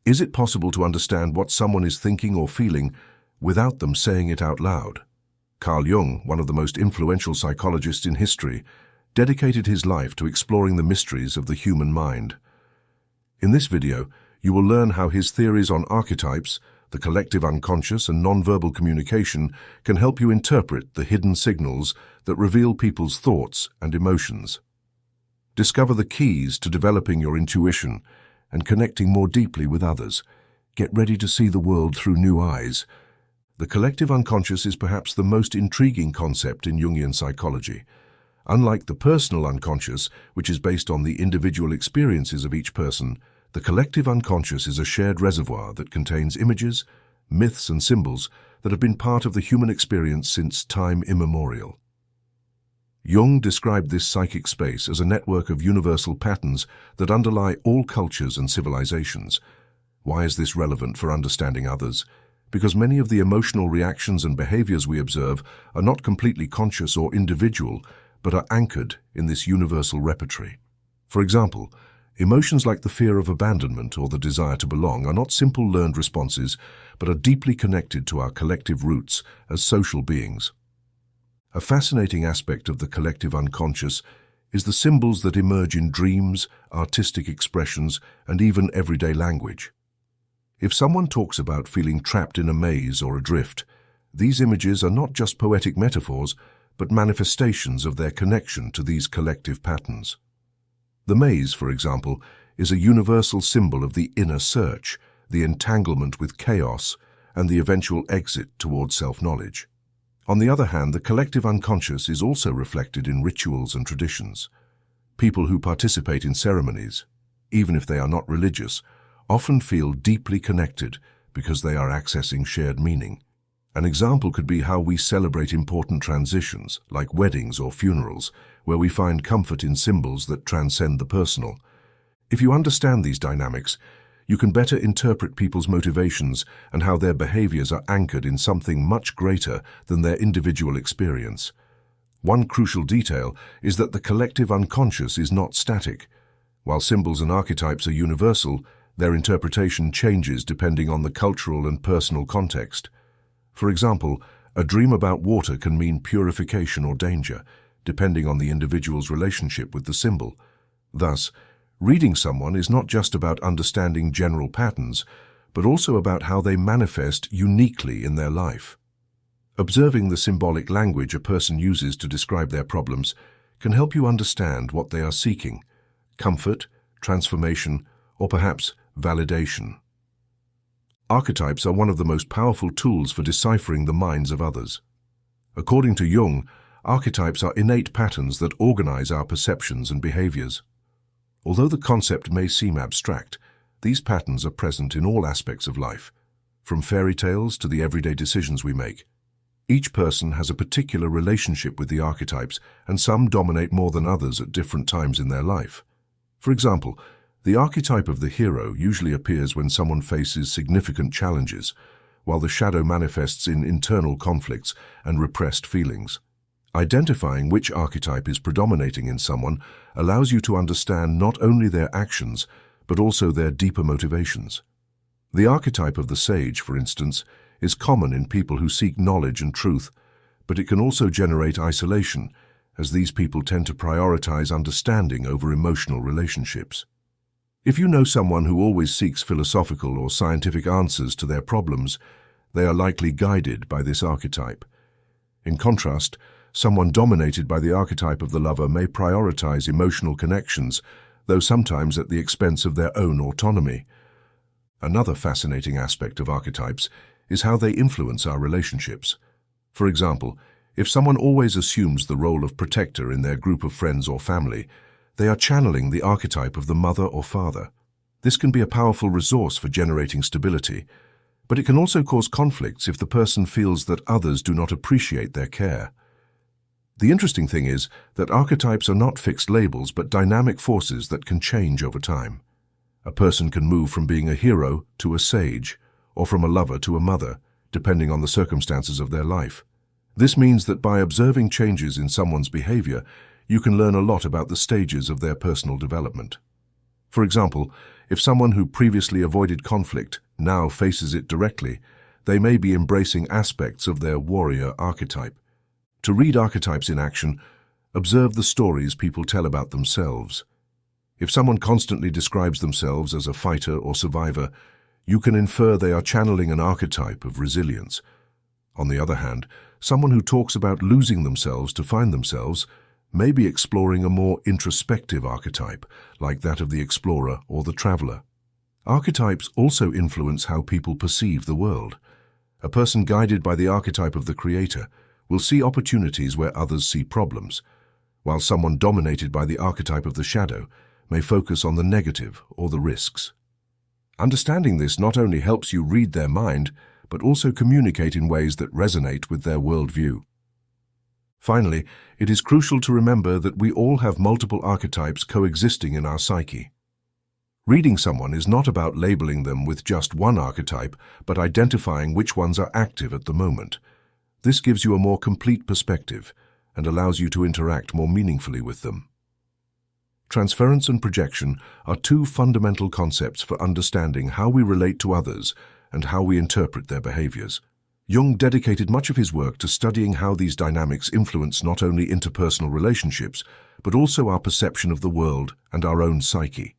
Is it possible to understand what someone is thinking or feeling without them saying it out loud? Carl Jung, one of the most influential psychologists in history, dedicated his life to exploring the mysteries of the human mind. In this video, you will learn how his theories on archetypes, the collective unconscious, and nonverbal communication can help you interpret the hidden signals that reveal people's thoughts and emotions. Discover the keys to developing your intuition and connecting more deeply with others. Get ready to see the world through new eyes. The collective unconscious is perhaps the most intriguing concept in Jungian psychology. Unlike the personal unconscious, which is based on the individual experiences of each person, the collective unconscious is a shared reservoir that contains images, myths, and symbols that have been part of the human experience since time immemorial. Jung described this psychic space as a network of universal patterns that underlie all cultures and civilizations. Why is this relevant for understanding others? Because many of the emotional reactions and behaviors we observe are not completely conscious or individual, but are anchored in this universal repertory. For example, emotions like the fear of abandonment or the desire to belong are not simple learned responses, but are deeply connected to our collective roots as social beings. A fascinating aspect of the collective unconscious is the symbols that emerge in dreams, artistic expressions, and even everyday language. If someone talks about feeling trapped in a maze or adrift, these images are not just poetic metaphors, but manifestations of their connection to these collective patterns. The maze, for example, is a universal symbol of the inner search, the entanglement with chaos, and the eventual exit towards self-knowledge. On the other hand, the collective unconscious is also reflected in rituals and traditions. People who participate in ceremonies, even if they are not religious, often feel deeply connected because they are accessing shared meaning. An example could be how we celebrate important transitions, like weddings or funerals, where we find comfort in symbols that transcend the personal. If you understand these dynamics, you can better interpret people's motivations and how their behaviors are anchored in something much greater than their individual experience. One crucial detail is that the collective unconscious is not static. While symbols and archetypes are universal, their interpretation changes depending on the cultural and personal context. For example, a dream about water can mean purification or danger, depending on the individual's relationship with the symbol. Thus, reading someone is not just about understanding general patterns, but also about how they manifest uniquely in their life. Observing the symbolic language a person uses to describe their problems can help you understand what they are seeking: comfort, transformation, or perhaps validation. Archetypes are one of the most powerful tools for deciphering the minds of others. According to Jung, archetypes are innate patterns that organize our perceptions and behaviors. Although the concept may seem abstract, these patterns are present in all aspects of life, from fairy tales to the everyday decisions we make. Each person has a particular relationship with the archetypes, and some dominate more than others at different times in their life. For example, the archetype of the hero usually appears when someone faces significant challenges, while the shadow manifests in internal conflicts and repressed feelings. Identifying which archetype is predominating in someone allows you to understand not only their actions, but also their deeper motivations. The archetype of the sage, for instance, is common in people who seek knowledge and truth, but it can also generate isolation, as these people tend to prioritize understanding over emotional relationships. If you know someone who always seeks philosophical or scientific answers to their problems, they are likely guided by this archetype. In contrast, someone dominated by the archetype of the lover may prioritize emotional connections, though sometimes at the expense of their own autonomy. Another fascinating aspect of archetypes is how they influence our relationships. For example, if someone always assumes the role of protector in their group of friends or family, they are channeling the archetype of the mother or father. This can be a powerful resource for generating stability, but it can also cause conflicts if the person feels that others do not appreciate their care. The interesting thing is that archetypes are not fixed labels but dynamic forces that can change over time. A person can move from being a hero to a sage, or from a lover to a mother, depending on the circumstances of their life. This means that by observing changes in someone's behavior, you can learn a lot about the stages of their personal development. For example, if someone who previously avoided conflict now faces it directly, they may be embracing aspects of their warrior archetype. To read archetypes in action, observe the stories people tell about themselves. If someone constantly describes themselves as a fighter or survivor, you can infer they are channeling an archetype of resilience. On the other hand, someone who talks about losing themselves to find themselves may be exploring a more introspective archetype, like that of the explorer or the traveler. Archetypes also influence how people perceive the world. A person guided by the archetype of the creator will see opportunities where others see problems, while someone dominated by the archetype of the shadow may focus on the negative or the risks. Understanding this not only helps you read their mind, but also communicate in ways that resonate with their worldview. Finally, it is crucial to remember that we all have multiple archetypes coexisting in our psyche. Reading someone is not about labeling them with just one archetype, but identifying which ones are active at the moment. This gives you a more complete perspective and allows you to interact more meaningfully with them. Transference and projection are two fundamental concepts for understanding how we relate to others and how we interpret their behaviors. Jung dedicated much of his work to studying how these dynamics influence not only interpersonal relationships, but also our perception of the world and our own psyche.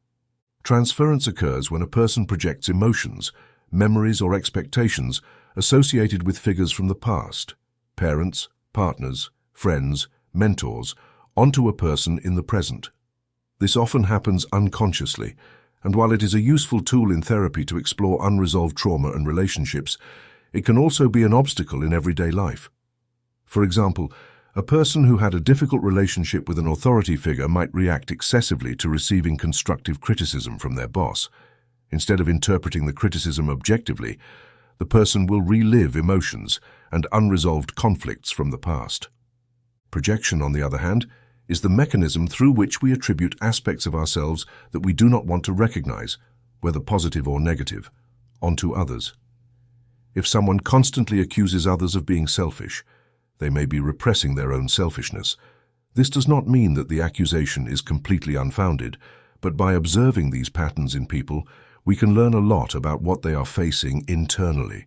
Transference occurs when a person projects emotions, memories, or expectations associated with figures from the past, parents, partners, friends, mentors, onto a person in the present. This often happens unconsciously, and while it is a useful tool in therapy to explore unresolved trauma and relationships, it can also be an obstacle in everyday life. For example, a person who had a difficult relationship with an authority figure might react excessively to receiving constructive criticism from their boss. Instead of interpreting the criticism objectively, the person will relive emotions and unresolved conflicts from the past. Projection, on the other hand, is the mechanism through which we attribute aspects of ourselves that we do not want to recognize, whether positive or negative, onto others. If someone constantly accuses others of being selfish, they may be repressing their own selfishness. This does not mean that the accusation is completely unfounded, but by observing these patterns in people, we can learn a lot about what they are facing internally.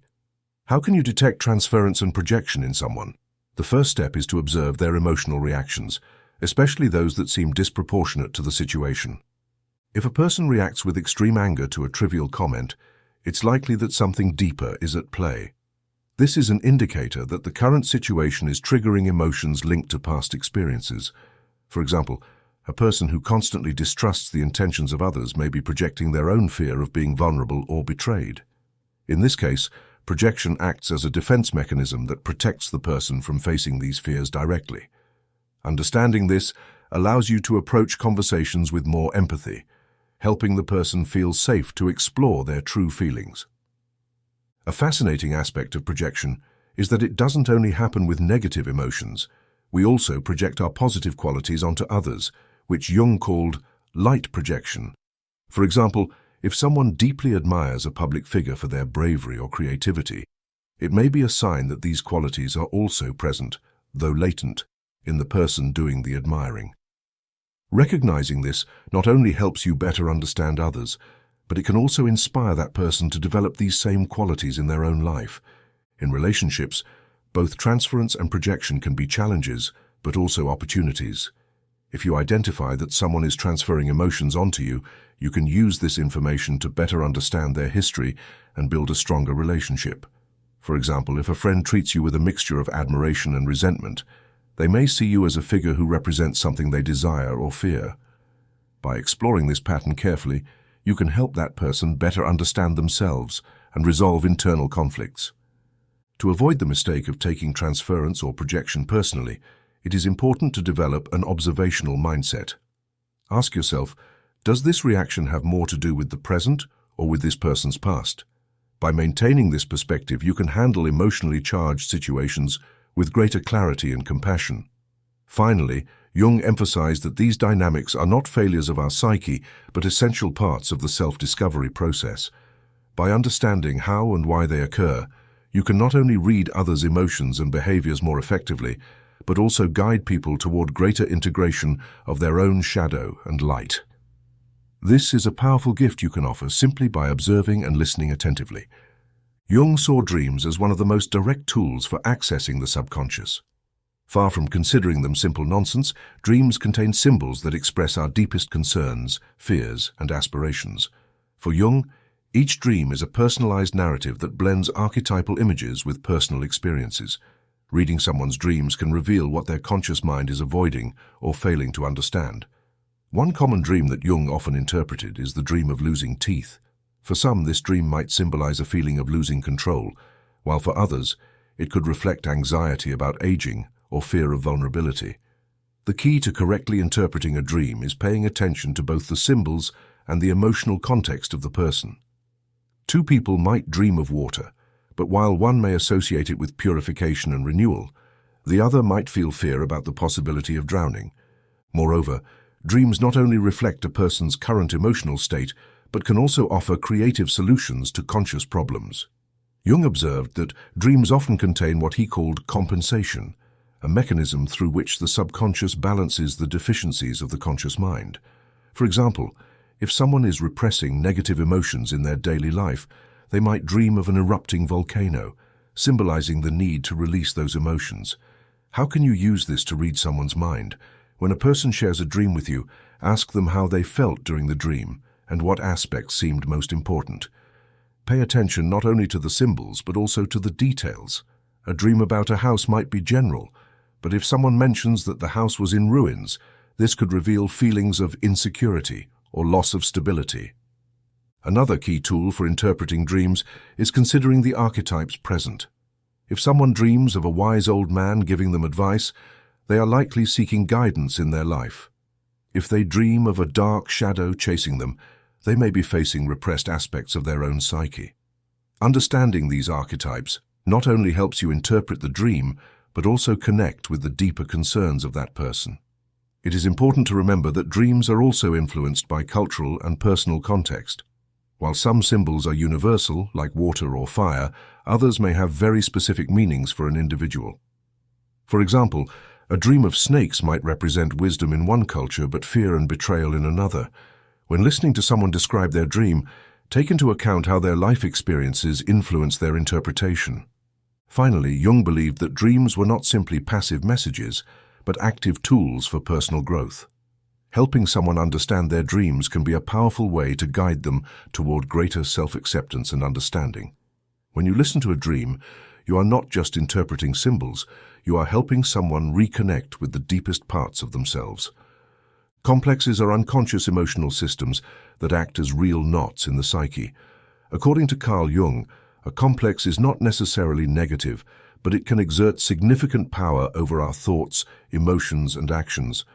How can you detect transference and projection in someone? The first step is to observe their emotional reactions, especially those that seem disproportionate to the situation. If a person reacts with extreme anger to a trivial comment, it's likely that something deeper is at play. This is an indicator that the current situation is triggering emotions linked to past experiences. For example, a person who constantly distrusts the intentions of others may be projecting their own fear of being vulnerable or betrayed. In this case, projection acts as a defense mechanism that protects the person from facing these fears directly. Understanding this allows you to approach conversations with more empathy, helping the person feel safe to explore their true feelings. A fascinating aspect of projection is that it doesn't only happen with negative emotions. We also project our positive qualities onto others, which Jung called light projection. For example, if someone deeply admires a public figure for their bravery or creativity, it may be a sign that these qualities are also present, though latent, in the person doing the admiring. Recognizing this not only helps you better understand others, but it can also inspire that person to develop these same qualities in their own life. In relationships, both transference and projection can be challenges, but also opportunities. If you identify that someone is transferring emotions onto you, you can use this information to better understand their history and build a stronger relationship. For example, if a friend treats you with a mixture of admiration and resentment, they may see you as a figure who represents something they desire or fear. By exploring this pattern carefully, you can help that person better understand themselves and resolve internal conflicts. To avoid the mistake of taking transference or projection personally, it is important to develop an observational mindset. Ask yourself, does this reaction have more to do with the present or with this person's past? By maintaining this perspective, you can handle emotionally charged situations with greater clarity and compassion. Finally, Jung emphasized that these dynamics are not failures of our psyche, but essential parts of the self-discovery process. By understanding how and why they occur, you can not only read others' emotions and behaviors more effectively, but also guide people toward greater integration of their own shadow and light. This is a powerful gift you can offer simply by observing and listening attentively. Jung saw dreams as one of the most direct tools for accessing the subconscious. Far from considering them simple nonsense, dreams contain symbols that express our deepest concerns, fears, and aspirations. For Jung, each dream is a personalized narrative that blends archetypal images with personal experiences. Reading someone's dreams can reveal what their conscious mind is avoiding or failing to understand. One common dream that Jung often interpreted is the dream of losing teeth. For some, this dream might symbolize a feeling of losing control, while for others, it could reflect anxiety about aging or fear of vulnerability. The key to correctly interpreting a dream is paying attention to both the symbols and the emotional context of the person. Two people might dream of water, but while one may associate it with purification and renewal, the other might feel fear about the possibility of drowning. Moreover, dreams not only reflect a person's current emotional state, but can also offer creative solutions to conscious problems. Jung observed that dreams often contain what he called compensation, a mechanism through which the subconscious balances the deficiencies of the conscious mind. For example, if someone is repressing negative emotions in their daily life, they might dream of an erupting volcano, symbolizing the need to release those emotions. How can you use this to read someone's mind? When a person shares a dream with you, ask them how they felt during the dream and what aspects seemed most important. Pay attention not only to the symbols, but also to the details. A dream about a house might be general, but if someone mentions that the house was in ruins, this could reveal feelings of insecurity or loss of stability. Another key tool for interpreting dreams is considering the archetypes present. If someone dreams of a wise old man giving them advice, they are likely seeking guidance in their life. If they dream of a dark shadow chasing them, they may be facing repressed aspects of their own psyche. Understanding these archetypes not only helps you interpret the dream, but also connect with the deeper concerns of that person. It is important to remember that dreams are also influenced by cultural and personal context. While some symbols are universal, like water or fire, others may have very specific meanings for an individual. For example, a dream of snakes might represent wisdom in one culture but fear and betrayal in another. When listening to someone describe their dream, take into account how their life experiences influence their interpretation. Finally, Jung believed that dreams were not simply passive messages, but active tools for personal growth. Helping someone understand their dreams can be a powerful way to guide them toward greater self-acceptance and understanding. When you listen to a dream, you are not just interpreting symbols, you are helping someone reconnect with the deepest parts of themselves. Complexes are unconscious emotional systems that act as real knots in the psyche. According to Carl Jung, a complex is not necessarily negative, but it can exert significant power over our thoughts, emotions, and actions,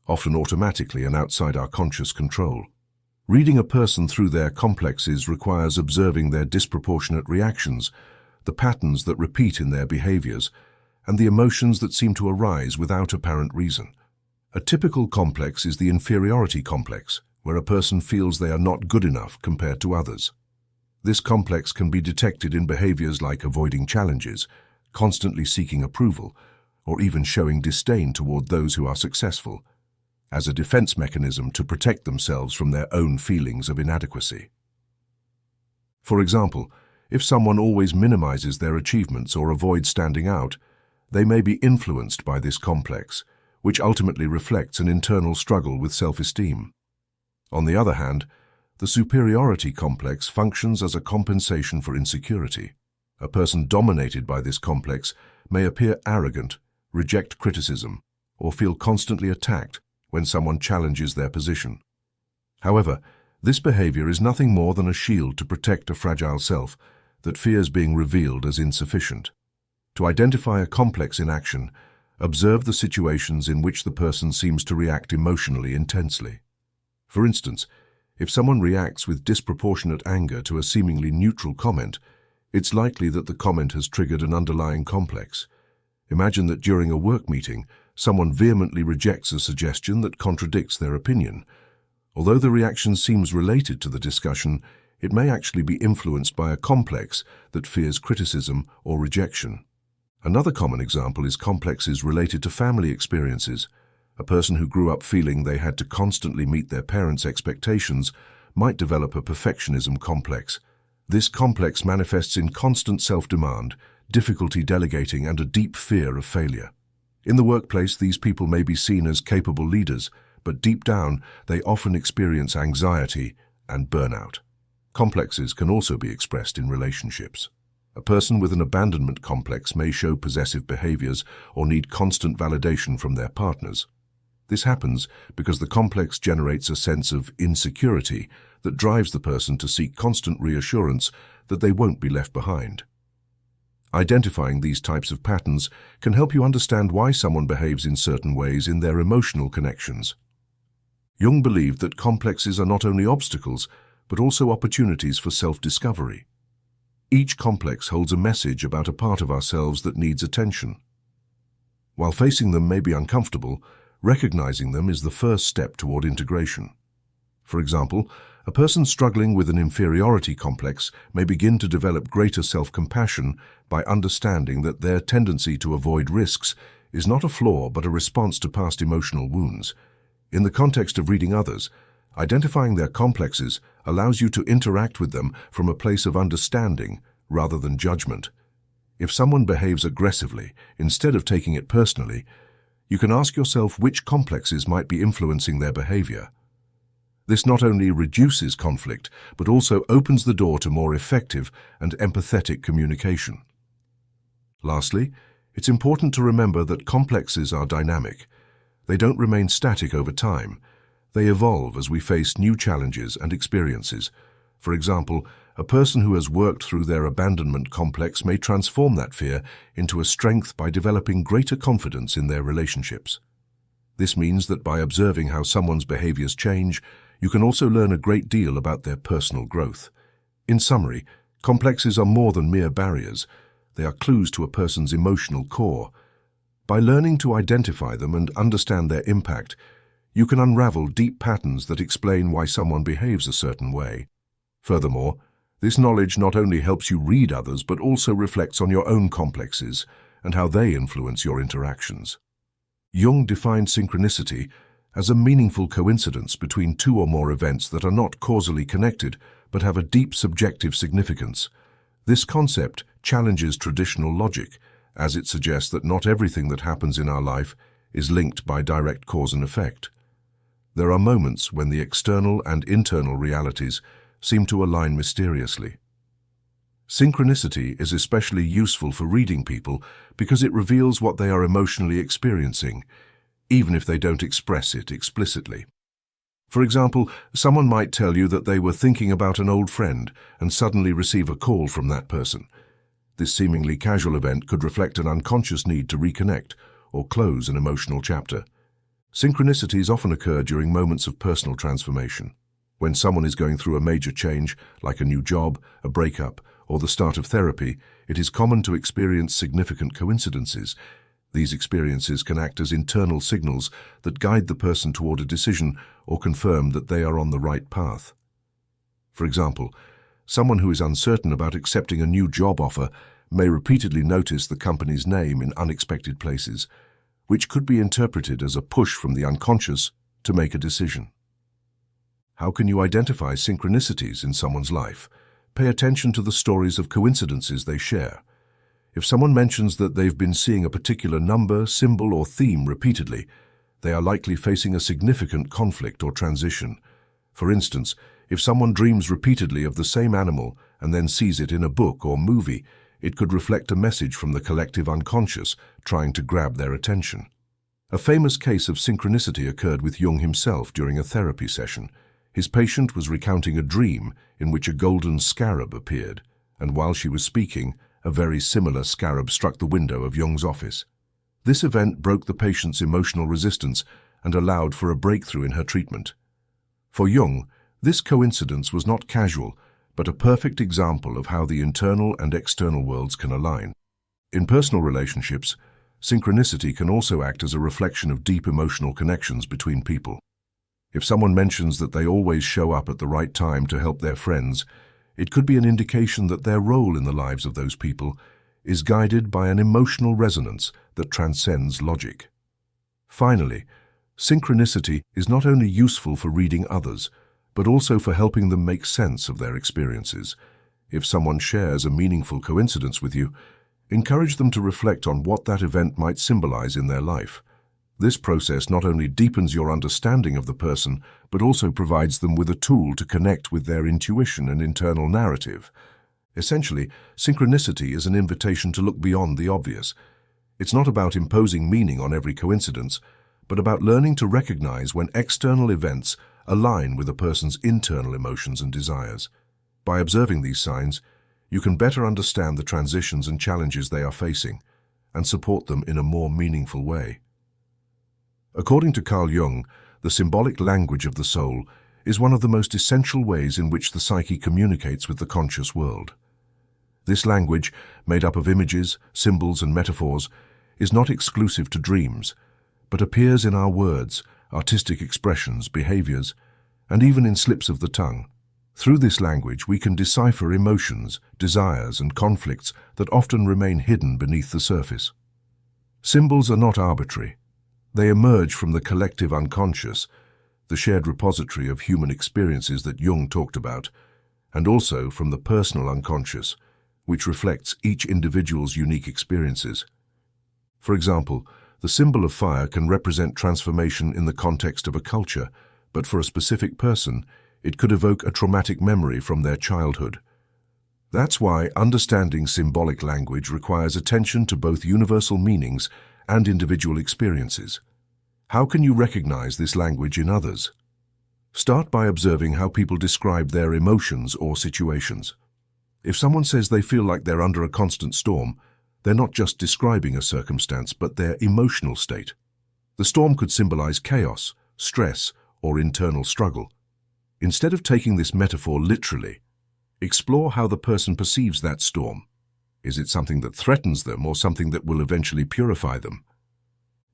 often automatically and outside our conscious control. Reading a person through their complexes requires observing their disproportionate reactions, the patterns that repeat in their behaviors, and the emotions that seem to arise without apparent reason. A typical complex is the inferiority complex, where a person feels they are not good enough compared to others. This complex can be detected in behaviors like avoiding challenges, constantly seeking approval, or even showing disdain toward those who are successful, as a defense mechanism to protect themselves from their own feelings of inadequacy. For example, if someone always minimizes their achievements or avoids standing out, they may be influenced by this complex, which ultimately reflects an internal struggle with self-esteem. On the other hand, the superiority complex functions as a compensation for insecurity. A person dominated by this complex may appear arrogant, reject criticism, or feel constantly attacked when someone challenges their position. However, this behavior is nothing more than a shield to protect a fragile self that fears being revealed as insufficient. To identify a complex in action, observe the situations in which the person seems to react emotionally intensely. For instance, if someone reacts with disproportionate anger to a seemingly neutral comment, it's likely that the comment has triggered an underlying complex. Imagine that during a work meeting, someone vehemently rejects a suggestion that contradicts their opinion. Although the reaction seems related to the discussion, it may actually be influenced by a complex that fears criticism or rejection. Another common example is complexes related to family experiences. A person who grew up feeling they had to constantly meet their parents' expectations might develop a perfectionism complex. This complex manifests in constant self-demand, difficulty delegating, and a deep fear of failure. In the workplace, these people may be seen as capable leaders, but deep down, they often experience anxiety and burnout. Complexes can also be expressed in relationships. A person with an abandonment complex may show possessive behaviors or need constant validation from their partners. This happens because the complex generates a sense of insecurity that drives the person to seek constant reassurance that they won't be left behind. Identifying these types of patterns can help you understand why someone behaves in certain ways in their emotional connections. Jung believed that complexes are not only obstacles, but also opportunities for self-discovery. Each complex holds a message about a part of ourselves that needs attention. While facing them may be uncomfortable, recognizing them is the first step toward integration. For example, a person struggling with an inferiority complex may begin to develop greater self-compassion by understanding that their tendency to avoid risks is not a flaw but a response to past emotional wounds. In the context of reading others, identifying their complexes allows you to interact with them from a place of understanding rather than judgment. If someone behaves aggressively, instead of taking it personally, you can ask yourself which complexes might be influencing their behavior. This not only reduces conflict, but also opens the door to more effective and empathetic communication. Lastly, it's important to remember that complexes are dynamic. They don't remain static over time. They evolve as we face new challenges and experiences. For example, a person who has worked through their abandonment complex may transform that fear into a strength by developing greater confidence in their relationships. This means that by observing how someone's behaviors change, you can also learn a great deal about their personal growth. In summary, complexes are more than mere barriers. They are clues to a person's emotional core. By learning to identify them and understand their impact, you can unravel deep patterns that explain why someone behaves a certain way. Furthermore, this knowledge not only helps you read others but also reflects on your own complexes and how they influence your interactions. Jung defined synchronicity as a meaningful coincidence between two or more events that are not causally connected but have a deep subjective significance. This concept challenges traditional logic, as it suggests that not everything that happens in our life is linked by direct cause and effect. There are moments when the external and internal realities seem to align mysteriously. Synchronicity is especially useful for reading people because it reveals what they are emotionally experiencing, even if they don't express it explicitly. For example, someone might tell you that they were thinking about an old friend and suddenly receive a call from that person. This seemingly casual event could reflect an unconscious need to reconnect or close an emotional chapter. Synchronicities often occur during moments of personal transformation. When someone is going through a major change, like a new job, a breakup, or the start of therapy, it is common to experience significant coincidences. These experiences can act as internal signals that guide the person toward a decision or confirm that they are on the right path. For example, someone who is uncertain about accepting a new job offer may repeatedly notice the company's name in unexpected places, which could be interpreted as a push from the unconscious to make a decision. How can you identify synchronicities in someone's life? Pay attention to the stories of coincidences they share. If someone mentions that they've been seeing a particular number, symbol, or theme repeatedly, they are likely facing a significant conflict or transition. For instance, if someone dreams repeatedly of the same animal and then sees it in a book or movie, it could reflect a message from the collective unconscious trying to grab their attention. A famous case of synchronicity occurred with Jung himself during a therapy session. His patient was recounting a dream in which a golden scarab appeared, and while she was speaking, a very similar scarab struck the window of Jung's office. This event broke the patient's emotional resistance and allowed for a breakthrough in her treatment. For Jung, this coincidence was not casual, but a perfect example of how the internal and external worlds can align. In personal relationships, synchronicity can also act as a reflection of deep emotional connections between people. If someone mentions that they always show up at the right time to help their friends, it could be an indication that their role in the lives of those people is guided by an emotional resonance that transcends logic. Finally, Synchronicity is not only useful for reading others, but also for helping them make sense of their experiences. If someone shares a meaningful coincidence with you, encourage them to reflect on what that event might symbolize in their life. This process not only deepens your understanding of the person, but also provides them with a tool to connect with their intuition and internal narrative. Essentially, synchronicity is an invitation to look beyond the obvious. It's not about imposing meaning on every coincidence, but about learning to recognize when external events align with a person's internal emotions and desires. By observing these signs, you can better understand the transitions and challenges they are facing and support them in a more meaningful way. According to Carl Jung, the symbolic language of the soul is one of the most essential ways in which the psyche communicates with the conscious world. This language, made up of images, symbols, and metaphors, is not exclusive to dreams, but appears in our words, artistic expressions, behaviors, and even in slips of the tongue. Through this language, we can decipher emotions, desires, and conflicts that often remain hidden beneath the surface. Symbols are not arbitrary. They emerge from the collective unconscious, the shared repository of human experiences that Jung talked about, and also from the personal unconscious, which reflects each individual's unique experiences. For example, the symbol of fire can represent transformation in the context of a culture, but for a specific person, it could evoke a traumatic memory from their childhood. That's why understanding symbolic language requires attention to both universal meanings and individual experiences. How can you recognize this language in others? Start by observing how people describe their emotions or situations. If someone says they feel like they're under a constant storm, they're not just describing a circumstance, but their emotional state. The storm could symbolize chaos, stress, or internal struggle. Instead of taking this metaphor literally, explore how the person perceives that storm. Is it something that threatens them or something that will eventually purify them?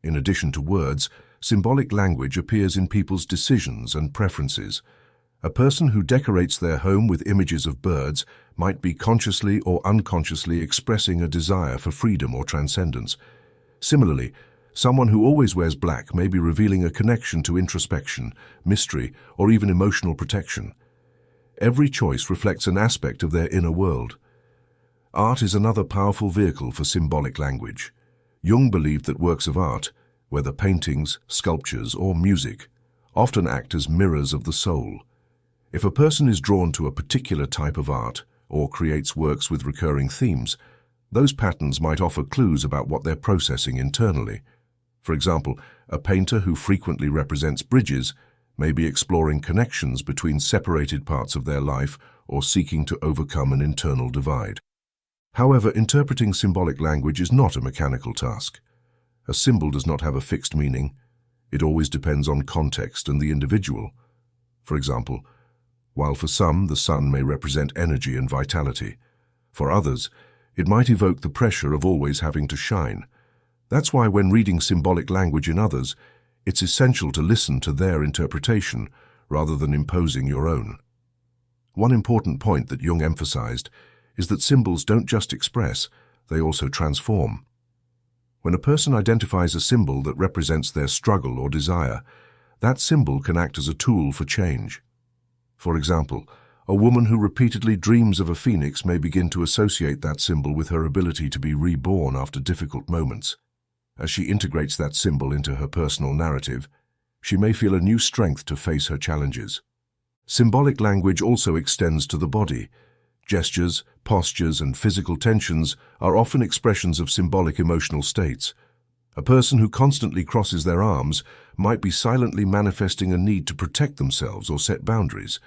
In addition to words, symbolic language appears in people's decisions and preferences. A person who decorates their home with images of birds might be consciously or unconsciously expressing a desire for freedom or transcendence. Similarly, someone who always wears black may be revealing a connection to introspection, mystery, or even emotional protection. Every choice reflects an aspect of their inner world. Art is another powerful vehicle for symbolic language. Jung believed that works of art, whether paintings, sculptures, or music, often act as mirrors of the soul. If a person is drawn to a particular type of art or creates works with recurring themes, those patterns might offer clues about what they're processing internally. For example, a painter who frequently represents bridges may be exploring connections between separated parts of their life or seeking to overcome an internal divide. However, interpreting symbolic language is not a mechanical task. A symbol does not have a fixed meaning. It always depends on context and the individual. For example, while for some the sun may represent energy and vitality, for others it might evoke the pressure of always having to shine. That's why when reading symbolic language in others, it's essential to listen to their interpretation rather than imposing your own. One important point that Jung emphasized is that symbols don't just express, they also transform. When a person identifies a symbol that represents their struggle or desire, that symbol can act as a tool for change. For example, a woman who repeatedly dreams of a phoenix may begin to associate that symbol with her ability to be reborn after difficult moments. As she integrates that symbol into her personal narrative, she may feel a new strength to face her challenges. Symbolic language also extends to the body. Gestures, postures, and physical tensions are often expressions of symbolic emotional states. A person who constantly crosses their arms might be silently manifesting a need to protect themselves or set boundaries.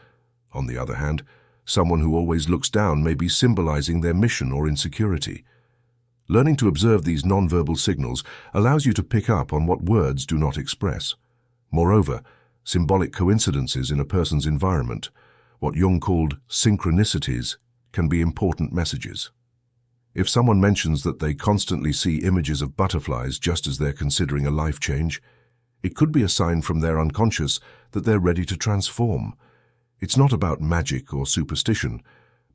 On the other hand, someone who always looks down may be symbolizing their mission or insecurity. Learning to observe these nonverbal signals allows you to pick up on what words do not express. Moreover, symbolic coincidences in a person's environment, what Jung called synchronicities, can be important messages. If someone mentions that they constantly see images of butterflies just as they're considering a life change, it could be a sign from their unconscious that they're ready to transform. It's not about magic or superstition,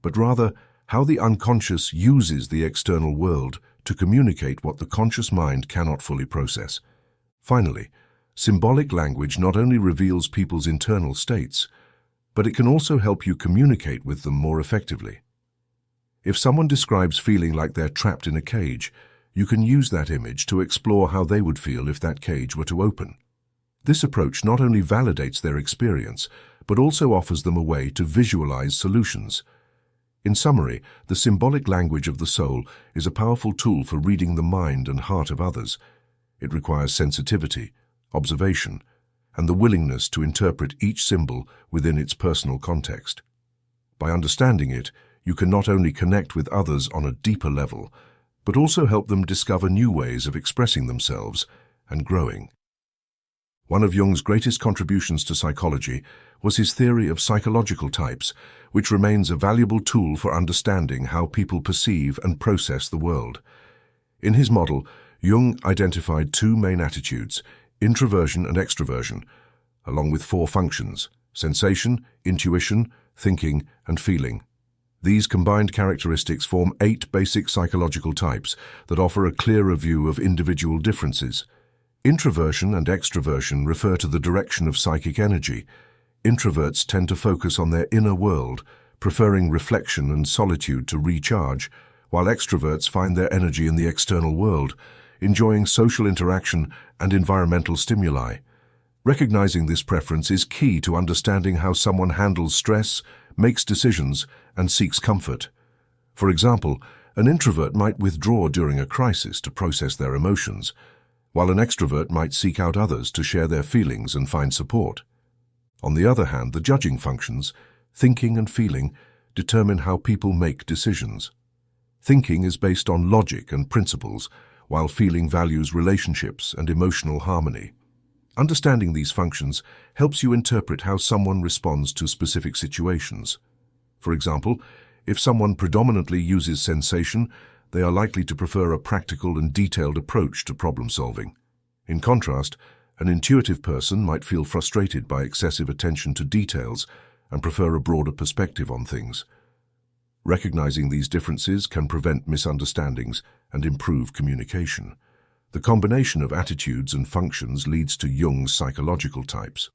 but rather how the unconscious uses the external world to communicate what the conscious mind cannot fully process. Finally, Symbolic language not only reveals people's internal states, but it can also help you communicate with them more effectively. If someone describes feeling like they're trapped in a cage, you can use that image to explore how they would feel if that cage were to open. This approach not only validates their experience, but also offers them a way to visualize solutions. In summary, the symbolic language of the soul is a powerful tool for reading the mind and heart of others. It requires sensitivity, observation, and the willingness to interpret each symbol within its personal context. By understanding it, you can not only connect with others on a deeper level, but also help them discover new ways of expressing themselves and growing. One of Jung's greatest contributions to psychology was his theory of psychological types, which remains a valuable tool for understanding how people perceive and process the world. In his model, Jung identified two main attitudes, introversion and extroversion, along with four functions: sensation, intuition, thinking, and feeling. These combined characteristics form 8 basic psychological types that offer a clearer view of individual differences. Introversion and extroversion refer to the direction of psychic energy. Introverts tend to focus on their inner world, preferring reflection and solitude to recharge, while extroverts find their energy in the external world, enjoying social interaction and environmental stimuli. Recognizing this preference is key to understanding how someone handles stress, makes decisions, and seeks comfort. For example, an introvert might withdraw during a crisis to process their emotions, while an extrovert might seek out others to share their feelings and find support. On the other hand, the judging functions, thinking and feeling, determine how people make decisions. Thinking is based on logic and principles, while feeling values relationships and emotional harmony. Understanding these functions helps you interpret how someone responds to specific situations. For example, if someone predominantly uses sensation, they are likely to prefer a practical and detailed approach to problem solving. In contrast, an intuitive person might feel frustrated by excessive attention to details and prefer a broader perspective on things. Recognizing these differences can prevent misunderstandings and improve communication. The combination of attitudes and functions leads to Jung's psychological types.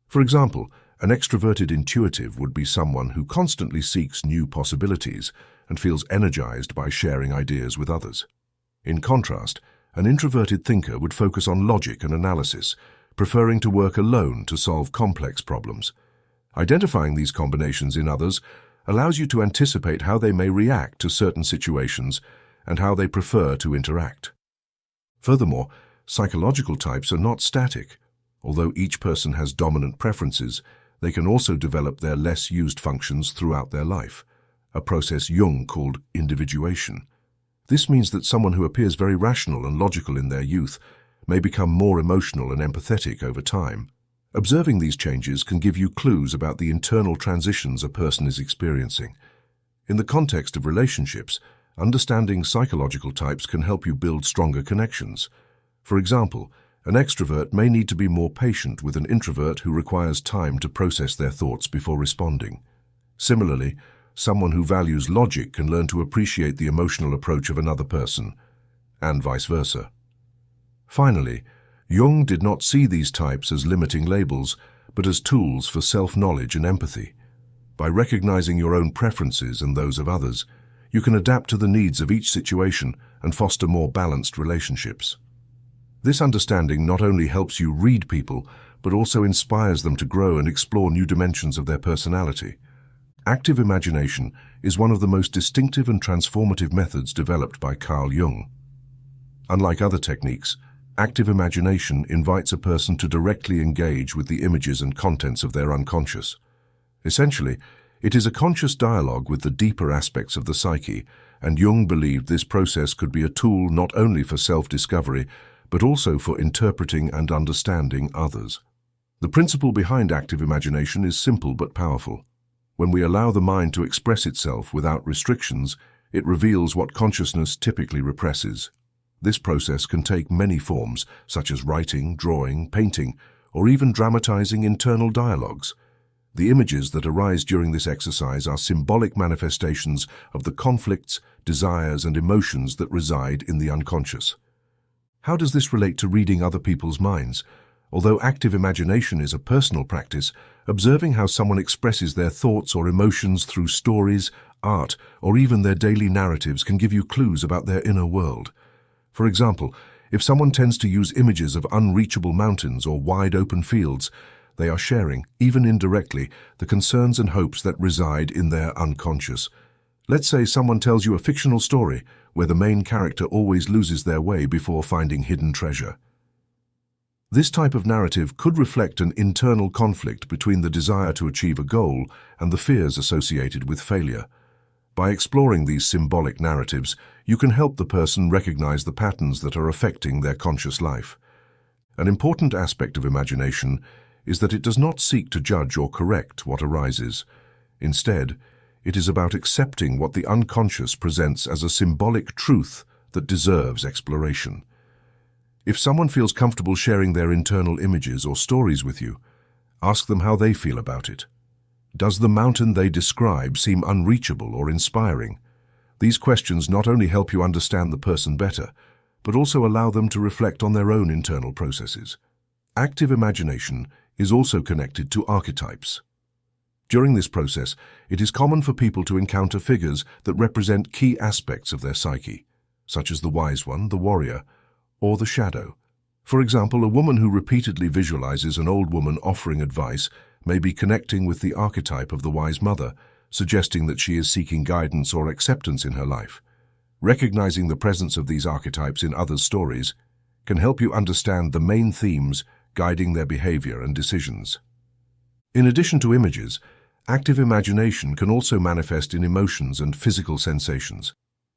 For example, an extroverted intuitive would be someone who constantly seeks new possibilities and feels energized by sharing ideas with others. In contrast, an introverted thinker would focus on logic and analysis, preferring to work alone to solve complex problems. Identifying these combinations in others allows you to anticipate how they may react to certain situations and how they prefer to interact. Furthermore, psychological types are not static. Although each person has dominant preferences, they can also develop their less used functions throughout their life, a process Jung called individuation. This means that someone who appears very rational and logical in their youth may become more emotional and empathetic over time. Observing these changes can give you clues about the internal transitions a person is experiencing. In the context of relationships, understanding psychological types can help you build stronger connections. For example, an extrovert may need to be more patient with an introvert who requires time to process their thoughts before responding. Similarly, someone who values logic can learn to appreciate the emotional approach of another person, and vice versa. Finally, Jung did not see these types as limiting labels, but as tools for self-knowledge and empathy. By recognizing your own preferences and those of others, you can adapt to the needs of each situation and foster more balanced relationships. This understanding not only helps you read people, but also inspires them to grow and explore new dimensions of their personality. Active imagination is one of the most distinctive and transformative methods developed by Carl Jung. Unlike other techniques, active imagination invites a person to directly engage with the images and contents of their unconscious. Essentially, it is a conscious dialogue with the deeper aspects of the psyche, and Jung believed this process could be a tool not only for self-discovery, but also for interpreting and understanding others. The principle behind active imagination is simple but powerful. When we allow the mind to express itself without restrictions, it reveals what consciousness typically represses. This process can take many forms, such as writing, drawing, painting, or even dramatizing internal dialogues. The images that arise during this exercise are symbolic manifestations of the conflicts, desires, and emotions that reside in the unconscious. How does this relate to reading other people's minds? Although active imagination is a personal practice, observing how someone expresses their thoughts or emotions through stories, art, or even their daily narratives can give you clues about their inner world. For example, if someone tends to use images of unreachable mountains or wide open fields, they are sharing, even indirectly, the concerns and hopes that reside in their unconscious. Let's say someone tells you a fictional story where the main character always loses their way before finding hidden treasure. This type of narrative could reflect an internal conflict between the desire to achieve a goal and the fears associated with failure. By exploring these symbolic narratives, you can help the person recognize the patterns that are affecting their conscious life. An important aspect of imagination is that it does not seek to judge or correct what arises. Instead, it is about accepting what the unconscious presents as a symbolic truth that deserves exploration. If someone feels comfortable sharing their internal images or stories with you, ask them how they feel about it. Does the mountain they describe seem unreachable or inspiring? These questions not only help you understand the person better, but also allow them to reflect on their own internal processes. Active imagination is also connected to archetypes. During this process, it is common for people to encounter figures that represent key aspects of their psyche, such as the wise one, the warrior, or the shadow. For example, a woman who repeatedly visualizes an old woman offering advice may be connecting with the archetype of the wise mother, suggesting that she is seeking guidance or acceptance in her life. Recognizing the presence of these archetypes in others' stories can help you understand the main themes guiding their behavior and decisions. In addition to images, active imagination can also manifest in emotions and physical sensations.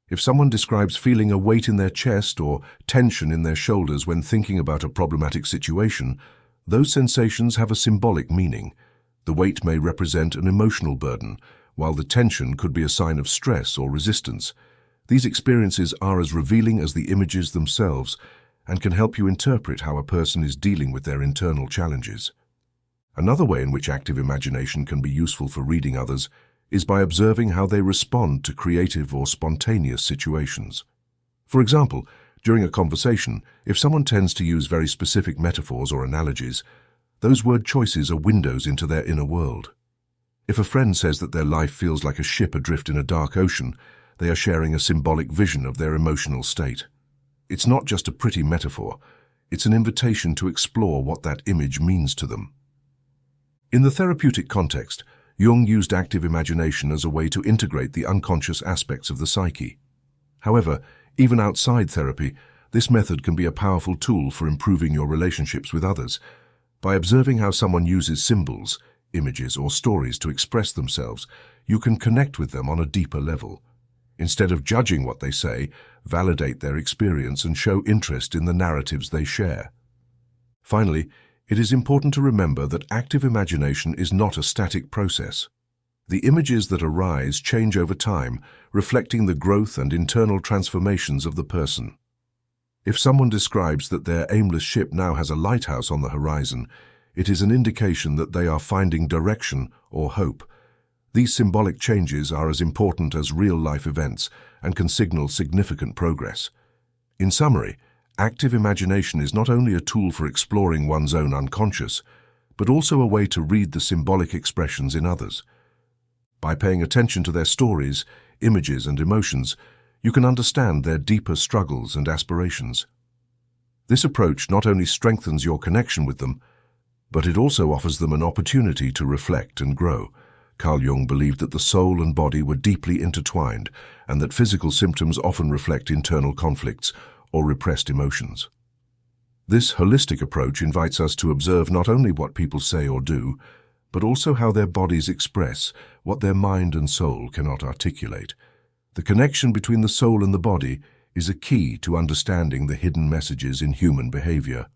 If someone describes feeling a weight in their chest or tension in their shoulders when thinking about a problematic situation, those sensations have a symbolic meaning. The weight may represent an emotional burden, while the tension could be a sign of stress or resistance. These experiences are as revealing as the images themselves and can help you interpret how a person is dealing with their internal challenges. Another way in which active imagination can be useful for reading others is by observing how they respond to creative or spontaneous situations. For example, during a conversation, if someone tends to use very specific metaphors or analogies, those word choices are windows into their inner world. If a friend says that their life feels like a ship adrift in a dark ocean, they are sharing a symbolic vision of their emotional state. It's not just a pretty metaphor, it's an invitation to explore what that image means to them. In the therapeutic context, Jung used active imagination as a way to integrate the unconscious aspects of the psyche. However, even outside therapy, this method can be a powerful tool for improving your relationships with others. By observing how someone uses symbols, images, or stories to express themselves, you can connect with them on a deeper level. Instead of judging what they say, validate their experience and show interest in the narratives they share. Finally, it is important to remember that active imagination is not a static process. The images that arise change over time, reflecting the growth and internal transformations of the person. If someone describes that their aimless ship now has a lighthouse on the horizon, it is an indication that they are finding direction or hope. These symbolic changes are as important as real-life events and can signal significant progress. In summary, active imagination is not only a tool for exploring one's own unconscious, but also a way to read the symbolic expressions in others. By paying attention to their stories, images, and emotions, you can understand their deeper struggles and aspirations. This approach not only strengthens your connection with them, but it also offers them an opportunity to reflect and grow. Carl Jung believed that the soul and body were deeply intertwined and that physical symptoms often reflect internal conflicts or repressed emotions. This holistic approach invites us to observe not only what people say or do, but also how their bodies express what their mind and soul cannot articulate. The connection between the soul and the body is a key to understanding the hidden messages in human behavior.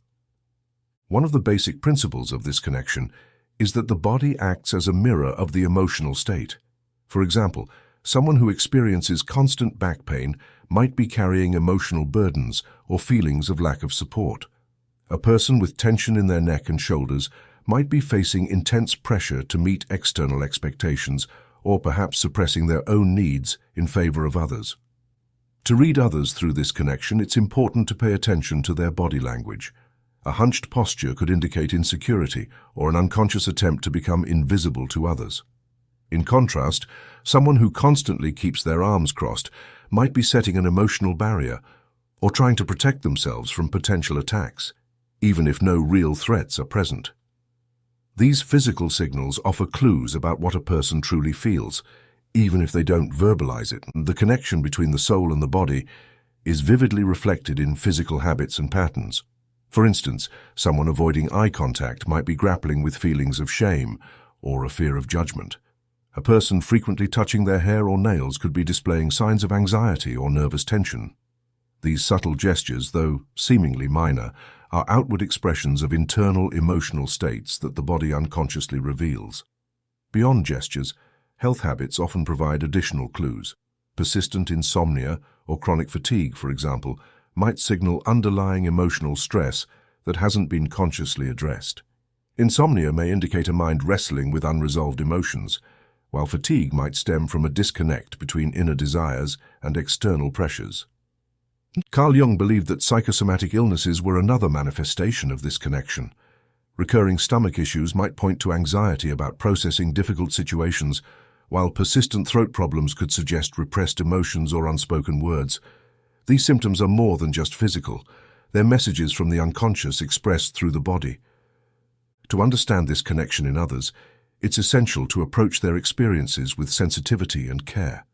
One of the basic principles of this connection is that the body acts as a mirror of the emotional state. For example, someone who experiences constant back pain might be carrying emotional burdens or feelings of lack of support. A person with tension in their neck and shoulders might be facing intense pressure to meet external expectations or perhaps suppressing their own needs in favor of others. To read others through this connection, it's important to pay attention to their body language. A hunched posture could indicate insecurity or an unconscious attempt to become invisible to others. In contrast, someone who constantly keeps their arms crossed might be setting an emotional barrier or trying to protect themselves from potential attacks, even if no real threats are present. These physical signals offer clues about what a person truly feels, even if they don't verbalize it. The connection between the soul and the body is vividly reflected in physical habits and patterns. For instance, someone avoiding eye contact might be grappling with feelings of shame or a fear of judgment. A person frequently touching their hair or nails could be displaying signs of anxiety or nervous tension. These subtle gestures, though seemingly minor, are outward expressions of internal emotional states that the body unconsciously reveals. Beyond gestures, health habits often provide additional clues. Persistent insomnia or chronic fatigue, for example, might signal underlying emotional stress that hasn't been consciously addressed. Insomnia may indicate a mind wrestling with unresolved emotions, while fatigue might stem from a disconnect between inner desires and external pressures. Carl Jung believed that psychosomatic illnesses were another manifestation of this connection. Recurring stomach issues might point to anxiety about processing difficult situations, while persistent throat problems could suggest repressed emotions or unspoken words. These symptoms are more than just physical. They're messages from the unconscious expressed through the body. To understand this connection in others, it's essential to approach their experiences with sensitivity and care.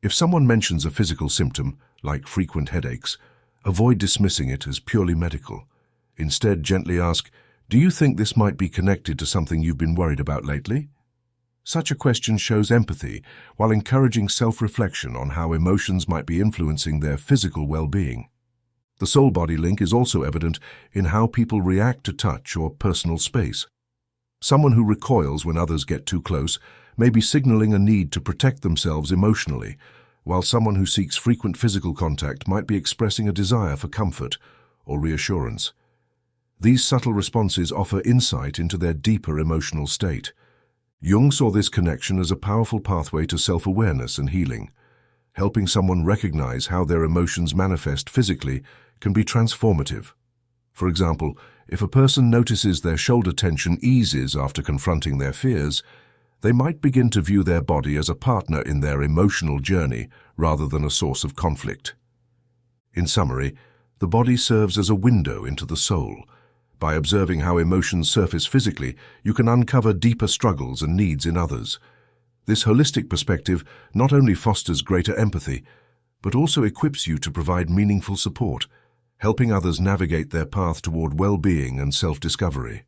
If someone mentions a physical symptom, like frequent headaches, avoid dismissing it as purely medical. Instead, gently ask, "Do you think this might be connected to something you've been worried about lately?" Such a question shows empathy while encouraging self-reflection on how emotions might be influencing their physical well-being. The soul-body link is also evident in how people react to touch or personal space. Someone who recoils when others get too close may be signaling a need to protect themselves emotionally, while someone who seeks frequent physical contact might be expressing a desire for comfort or reassurance. These subtle responses offer insight into their deeper emotional state. Jung saw this connection as a powerful pathway to self-awareness and healing. Helping someone recognize how their emotions manifest physically can be transformative. For example, if a person notices their shoulder tension eases after confronting their fears, they might begin to view their body as a partner in their emotional journey rather than a source of conflict. In summary, the body serves as a window into the soul. By observing how emotions surface physically, you can uncover deeper struggles and needs in others. This holistic perspective not only fosters greater empathy, but also equips you to provide meaningful support, helping others navigate their path toward well-being and self-discovery.